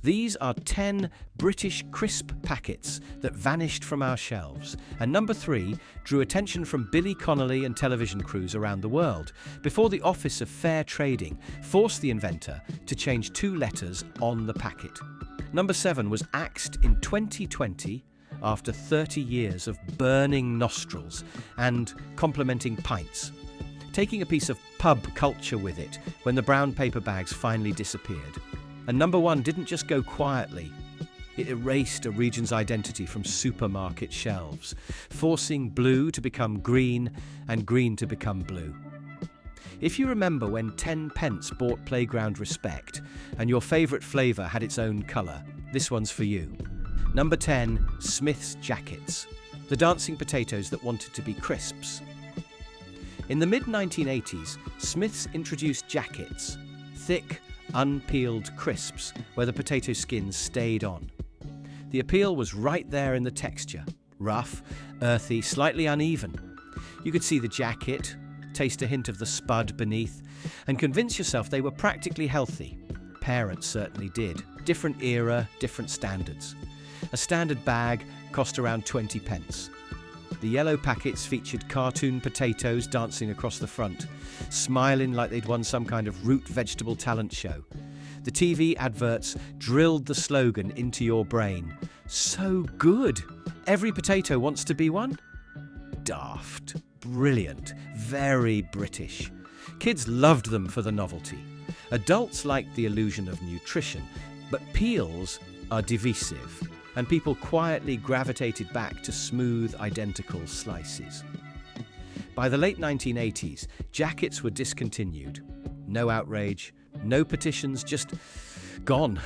These are 10 British crisp packets that vanished from our shelves. And number 3 drew attention from Billy Connolly and television crews around the world before the Office of Fair Trading forced the inventor to change 2 letters on the packet. Number 7 was axed in 2020 after 30 years of burning nostrils and complimenting pints, taking a piece of pub culture with it when the brown paper bags finally disappeared. And number 1 didn't just go quietly. It erased a region's identity from supermarket shelves, forcing blue to become green and green to become blue. If you remember when 10 pence bought playground respect and your favourite flavour had its own colour, this one's for you. Number 10, Smith's Jackets, the dancing potatoes that wanted to be crisps. In the mid-1980s, Smith's introduced jackets, thick, unpeeled crisps where the potato skins stayed on. The appeal was right there in the texture, rough, earthy, slightly uneven. You could see the jacket, taste a hint of the spud beneath, and convince yourself they were practically healthy. Parents certainly did. Different era, different standards. A standard bag cost around 20 pence. The yellow packets featured cartoon potatoes dancing across the front, smiling like they'd won some kind of root vegetable talent show. The TV adverts drilled the slogan into your brain. So good! Every potato wants to be one? Daft. Brilliant. Very British. Kids loved them for the novelty. Adults liked the illusion of nutrition, but peels are divisive, and people quietly gravitated back to smooth, identical slices. By the late 1980s, jackets were discontinued. No outrage, no petitions, just gone.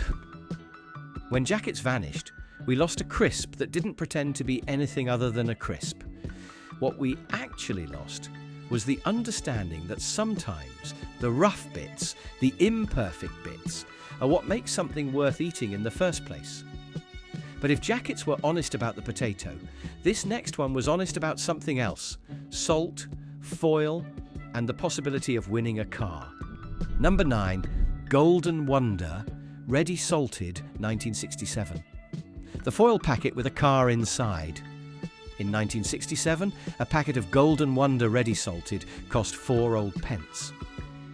When jackets vanished, we lost a crisp that didn't pretend to be anything other than a crisp. What we actually lost was the understanding that sometimes the rough bits, the imperfect bits, are what makes something worth eating in the first place. But if jackets were honest about the potato, this next one was honest about something else: salt, foil, and the possibility of winning a car. Number 9, Golden Wonder, Ready Salted, 1967. The foil packet with a car inside. In 1967, a packet of Golden Wonder Ready Salted cost 4 old pence.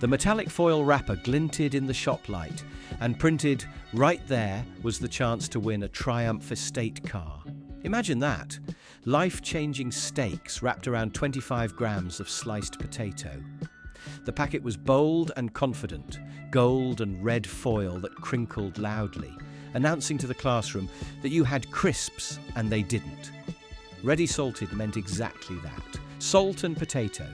The metallic foil wrapper glinted in the shop light, and printed right there was the chance to win a Triumph Estate car. Imagine that, life-changing steaks wrapped around 25 grams of sliced potato. The packet was bold and confident, gold and red foil that crinkled loudly, announcing to the classroom that you had crisps and they didn't. Ready Salted meant exactly that. Salt and potato.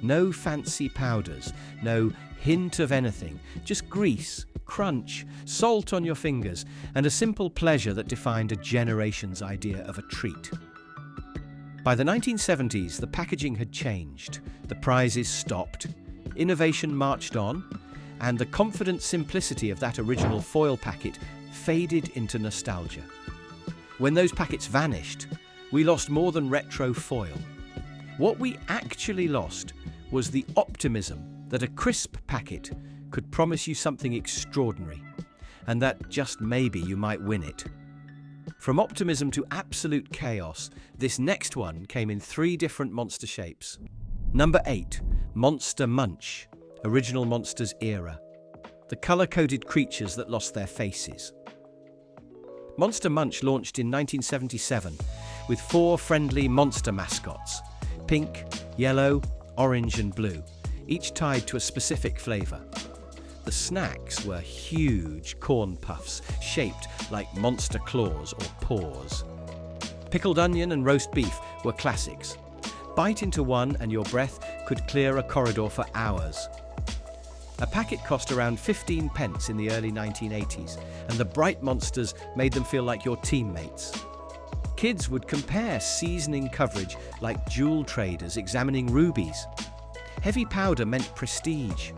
No fancy powders, no hint of anything, just grease, crunch, salt on your fingers, and a simple pleasure that defined a generation's idea of a treat. By the 1970s, the packaging had changed, the prizes stopped, innovation marched on, and the confident simplicity of that original foil packet faded into nostalgia. When those packets vanished, we lost more than retro foil. What we actually lost was the optimism that a crisp packet could promise you something extraordinary, and that just maybe you might win it. From optimism to absolute chaos, this next one came in 3 different monster shapes. Number 8, Monster Munch, Original Monsters era. The colour-coded creatures that lost their faces. Monster Munch launched in 1977 with 4 friendly monster mascots: pink, yellow, orange and blue, each tied to a specific flavour. The snacks were huge corn puffs shaped like monster claws or paws. Pickled onion and roast beef were classics. Bite into one and your breath could clear a corridor for hours. A packet cost around 15 pence in the early 1980s, and the bright monsters made them feel like your teammates. Kids would compare seasoning coverage like jewel traders examining rubies. Heavy powder meant prestige.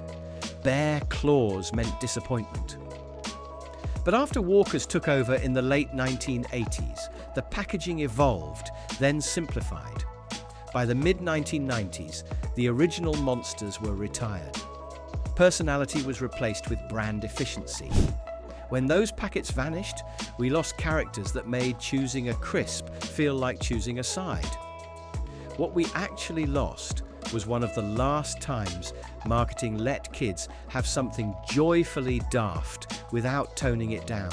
Bare claws meant disappointment. But after Walkers took over in the late 1980s, the packaging evolved, then simplified. By the mid-1990s, the original monsters were retired. Personality was replaced with brand efficiency. When those packets vanished, we lost characters that made choosing a crisp feel like choosing a side. What we actually lost was one of the last times marketing let kids have something joyfully daft without toning it down.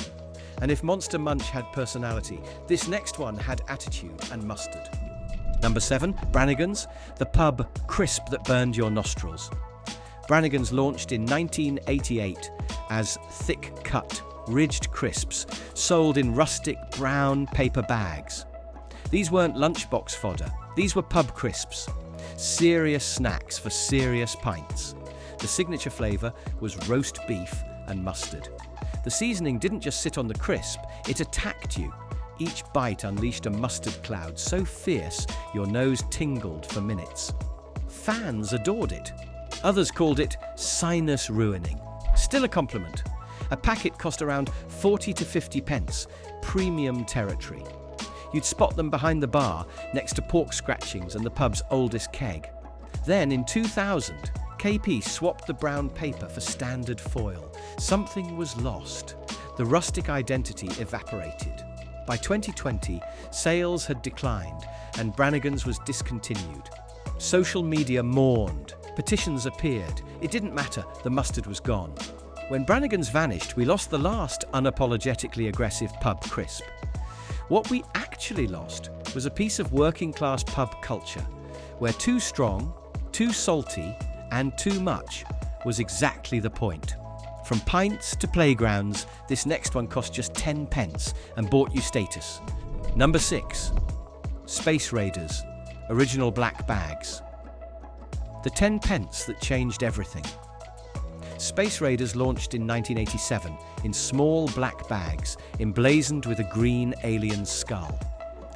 And if Monster Munch had personality, this next one had attitude and mustard. Number 7, Brannigan's, the pub crisp that burned your nostrils. Brannigan's launched in 1988 as thick-cut, ridged crisps sold in rustic brown paper bags. These weren't lunchbox fodder, these were pub crisps. Serious snacks for serious pints. The signature flavour was roast beef and mustard. The seasoning didn't just sit on the crisp, it attacked you. Each bite unleashed a mustard cloud so fierce your nose tingled for minutes. Fans adored it. Others called it sinus ruining. Still a compliment. A packet cost around 40 to 50 pence, premium territory. You'd spot them behind the bar next to pork scratchings and the pub's oldest keg. Then in 2000, KP swapped the brown paper for standard foil. Something was lost. The rustic identity evaporated. By 2020, sales had declined and Brannigan's was discontinued. Social media mourned. Petitions appeared. It didn't matter, the mustard was gone. When Brannigan's vanished, we lost the last unapologetically aggressive pub crisp. What we actually lost was a piece of working-class pub culture, where too strong, too salty, and too much was exactly the point. From pints to playgrounds, this next one cost just 10 pence and bought you status. Number 6, Space Raiders, original black bags. The 10 pence that changed everything. Space Raiders launched in 1987 in small black bags emblazoned with a green alien skull.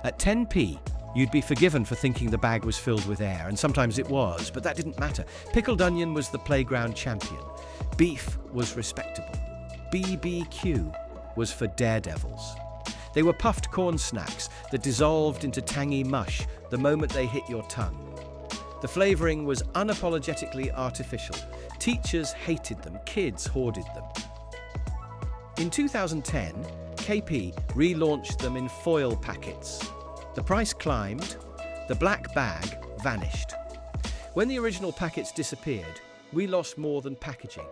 At 10p, you'd be forgiven for thinking the bag was filled with air, and sometimes it was, but that didn't matter. Pickled onion was the playground champion. Beef was respectable. BBQ was for daredevils. They were puffed corn snacks that dissolved into tangy mush the moment they hit your tongue. The flavouring was unapologetically artificial. Teachers hated them, kids hoarded them. In 2010, KP relaunched them in foil packets. The price climbed, the black bag vanished. When the original packets disappeared, we lost more than packaging.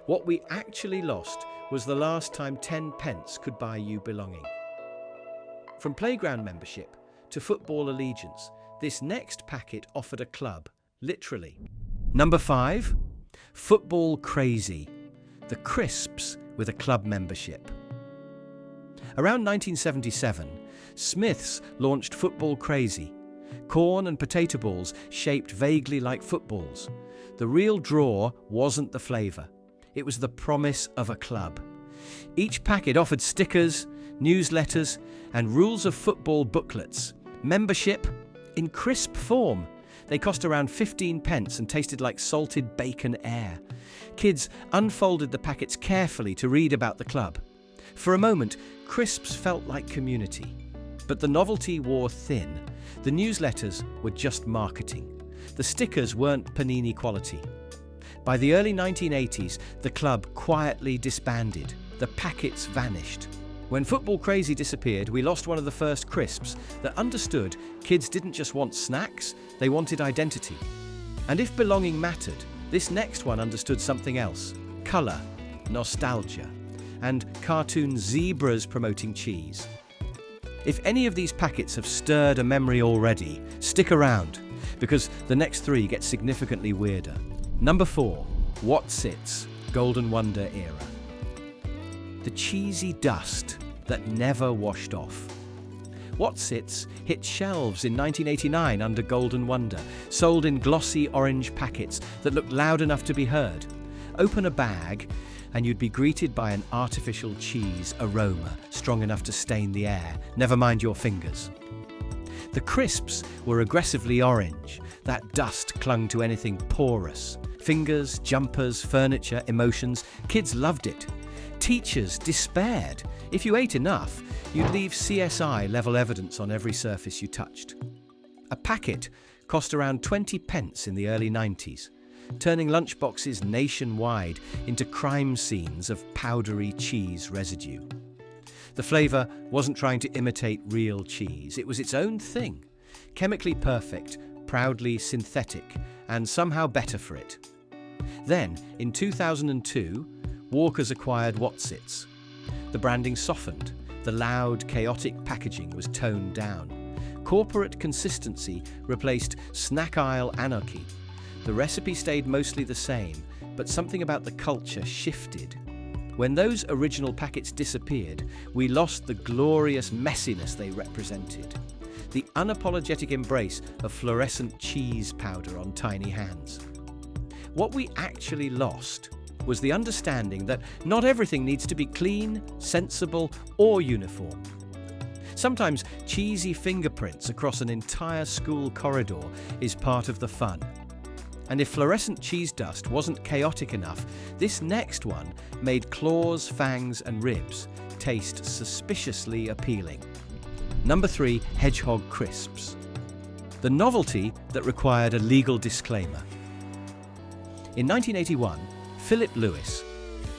What we actually lost was the last time 10 pence could buy you belonging. From playground membership to football allegiance, this next packet offered a club, literally. Number 5, Football Crazy, the crisps with a club membership. Around 1977, Smith's launched Football Crazy, corn and potato balls shaped vaguely like footballs. The real draw wasn't the flavour, it was the promise of a club. Each packet offered stickers, newsletters, and rules of football booklets. Membership in crisp form. They cost around 15 pence and tasted like salted bacon air. Kids unfolded the packets carefully to read about the club. For a moment, crisps felt like community. But the novelty wore thin. The newsletters were just marketing. The stickers weren't Panini quality. By the early 1980s, the club quietly disbanded. The packets vanished. When Football Crazy disappeared, we lost one of the first crisps that understood kids didn't just want snacks, they wanted identity. And if belonging mattered, this next one understood something else: colour, nostalgia, and cartoon zebras promoting cheese. If any of these packets have stirred a memory already, stick around, because the next 3 get significantly weirder. Number 4, Whatsits, Golden Wonder era. The cheesy dust that never washed off. Whatsits hit shelves in 1989 under Golden Wonder, sold in glossy orange packets that looked loud enough to be heard. Open a bag and you'd be greeted by an artificial cheese aroma strong enough to stain the air, never mind your fingers. The crisps were aggressively orange. That dust clung to anything porous. Fingers, jumpers, furniture, emotions. Kids loved it. Teachers despaired. If you ate enough, you'd leave CSI-level evidence on every surface you touched. A packet cost around 20 pence in the early 90s. turning lunchboxes nationwide into crime scenes of powdery cheese residue. The flavour wasn't trying to imitate real cheese, it was its own thing, chemically perfect, proudly synthetic, and somehow better for it. Then, in 2002, Walker's acquired Wotsits. The branding softened, the loud, chaotic packaging was toned down. Corporate consistency replaced snack aisle anarchy. The recipe stayed mostly the same, but something about the culture shifted. When those original packets disappeared, we lost the glorious messiness they represented. The unapologetic embrace of fluorescent cheese powder on tiny hands. What we actually lost was the understanding that not everything needs to be clean, sensible, or uniform. Sometimes cheesy fingerprints across an entire school corridor is part of the fun. And if fluorescent cheese dust wasn't chaotic enough, this next one made claws, fangs, and ribs taste suspiciously appealing. Number 3, hedgehog crisps. The novelty that required a legal disclaimer. In 1981, Philip Lewis,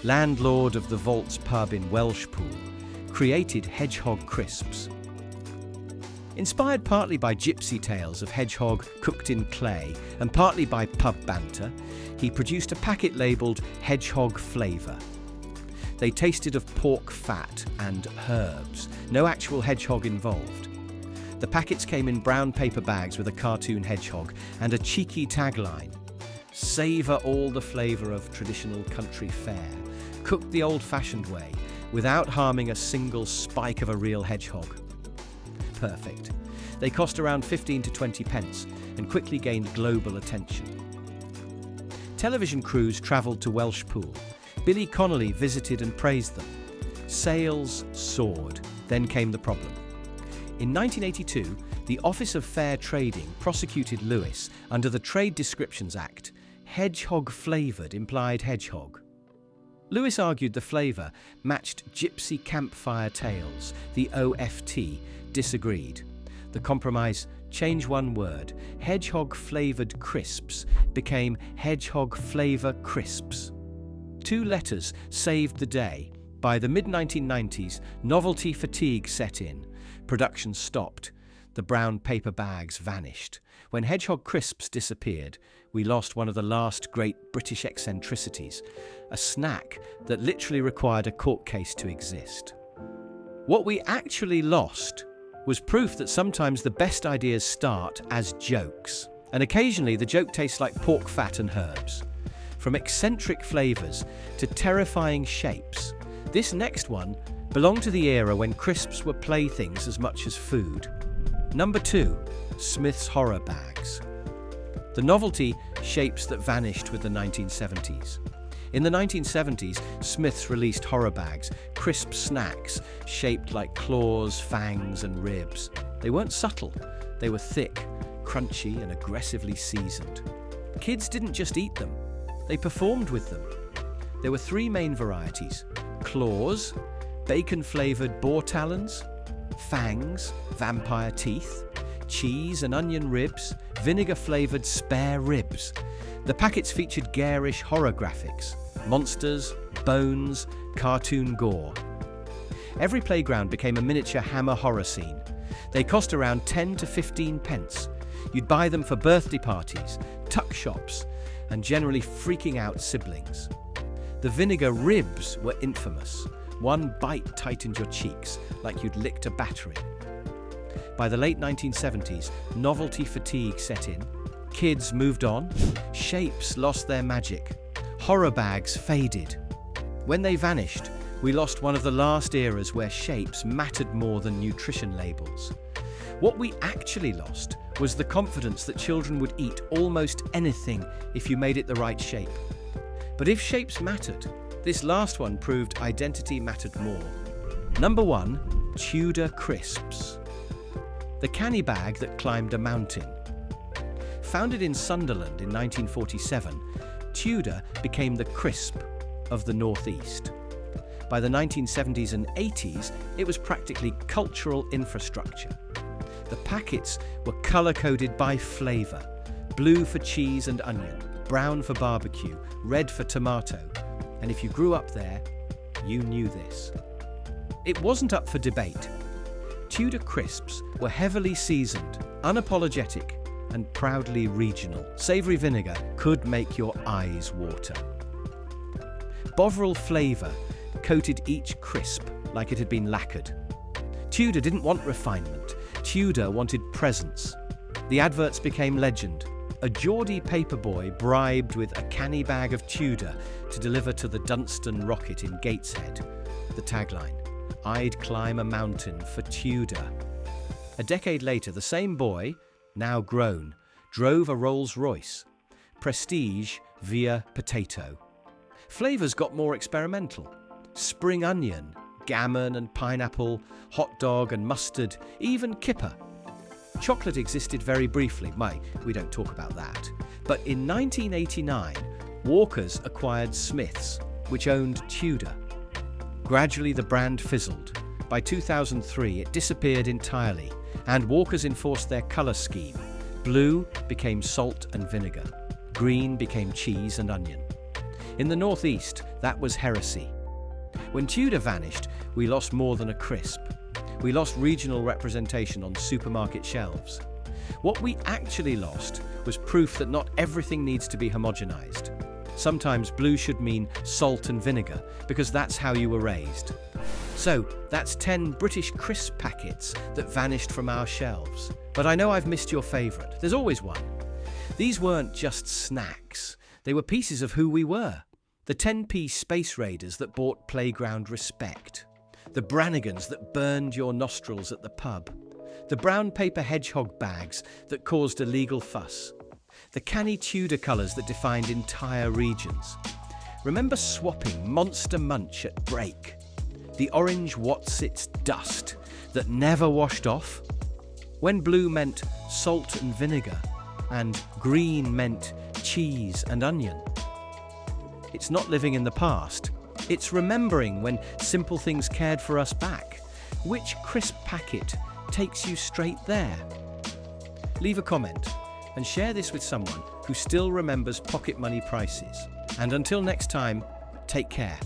landlord of the Vaults pub in Welshpool, created hedgehog crisps. Inspired partly by gypsy tales of hedgehog cooked in clay and partly by pub banter, he produced a packet labelled Hedgehog Flavour. They tasted of pork fat and herbs, no actual hedgehog involved. The packets came in brown paper bags with a cartoon hedgehog and a cheeky tagline: "Savour all the flavour of traditional country fare, cooked the old-fashioned way, without harming a single spike of a real hedgehog." Perfect. They cost around 15 to 20 pence and quickly gained global attention. Television crews travelled to Welshpool. Billy Connolly visited and praised them. Sales soared. Then came the problem. In 1982, the Office of Fair Trading prosecuted Lewis under the Trade Descriptions Act. Hedgehog flavoured implied hedgehog. Lewis argued the flavour matched gypsy campfire tales. The OFT disagreed. The compromise: change one word. Hedgehog flavoured crisps became hedgehog flavour crisps. 2 letters saved the day. By the mid-1990s, novelty fatigue set in. Production stopped. The brown paper bags vanished. When hedgehog crisps disappeared, we lost one of the last great British eccentricities, a snack that literally required a court case to exist. What we actually lost was proof that sometimes the best ideas start as jokes, and occasionally the joke tastes like pork fat and herbs. From eccentric flavours to terrifying shapes, this next one belonged to the era when crisps were playthings as much as food. Number 2, Smith's Horror Bags. The novelty: shapes that vanished with the 1970s. In the 1970s, Smith's released horror bags, crisp snacks shaped like claws, fangs, and ribs. They weren't subtle. They were thick, crunchy, and aggressively seasoned. Kids didn't just eat them. They performed with them. There were 3 main varieties: claws, bacon-flavoured boar talons; fangs, vampire teeth; cheese and onion ribs, vinegar-flavoured spare ribs. The packets featured garish horror graphics, monsters, bones, cartoon gore. Every playground became a miniature Hammer horror scene. They cost around 10 to 15 pence. You'd buy them for birthday parties, tuck shops, and generally freaking out siblings. The vinegar ribs were infamous. One bite tightened your cheeks like you'd licked a battery. By the late 1970s, novelty fatigue set in. Kids moved on. Shapes lost their magic. Horror bags faded. When they vanished, we lost one of the last eras where shapes mattered more than nutrition labels. What we actually lost was the confidence that children would eat almost anything if you made it the right shape. But if shapes mattered, this last one proved identity mattered more. Number 1, Tudor crisps. The canny bag that climbed a mountain. Founded in Sunderland in 1947, Tudor became the crisp of the Northeast. By the 1970s and 80s, it was practically cultural infrastructure. The packets were colour-coded by flavour: blue for cheese and onion, brown for barbecue, red for tomato. And if you grew up there, you knew this. It wasn't up for debate. Tudor crisps were heavily seasoned, unapologetic, and proudly regional. Savoury vinegar could make your eyes water. Bovril flavour coated each crisp like it had been lacquered. Tudor didn't want refinement. Tudor wanted presence. The adverts became legend. A Geordie paperboy bribed with a canny bag of Tudor to deliver to the Dunstan Rocket in Gateshead. The tagline, "I'd climb a mountain for Tudor." A decade later, the same boy, now grown, drove a Rolls-Royce. Prestige via potato. Flavours got more experimental. Spring onion, gammon and pineapple, hot dog and mustard, even kipper. Chocolate existed very briefly. We don't talk about that. But in 1989, Walker's acquired Smith's, which owned Tudor. Gradually, the brand fizzled. By 2003, it disappeared entirely, and Walker's enforced their colour scheme. Blue became salt and vinegar. Green became cheese and onion. In the Northeast, that was heresy. When Tudor vanished, we lost more than a crisp. We lost regional representation on supermarket shelves. What we actually lost was proof that not everything needs to be homogenized. Sometimes blue should mean salt and vinegar, because that's how you were raised. So, that's 10 British crisp packets that vanished from our shelves. But I know I've missed your favourite. There's always one. These weren't just snacks. They were pieces of who we were. The 10p space raiders that bought playground respect. The Brannigans that burned your nostrils at the pub. The brown paper hedgehog bags that caused illegal fuss. The canny Tudor colours that defined entire regions. Remember swapping Monster Munch at break? The orange Wotsits dust that never washed off? When blue meant salt and vinegar, and green meant cheese and onion. It's not living in the past. It's remembering when simple things cared for us back. Which crisp packet takes you straight there? Leave a comment and share this with someone who still remembers pocket money prices. And until next time, take care.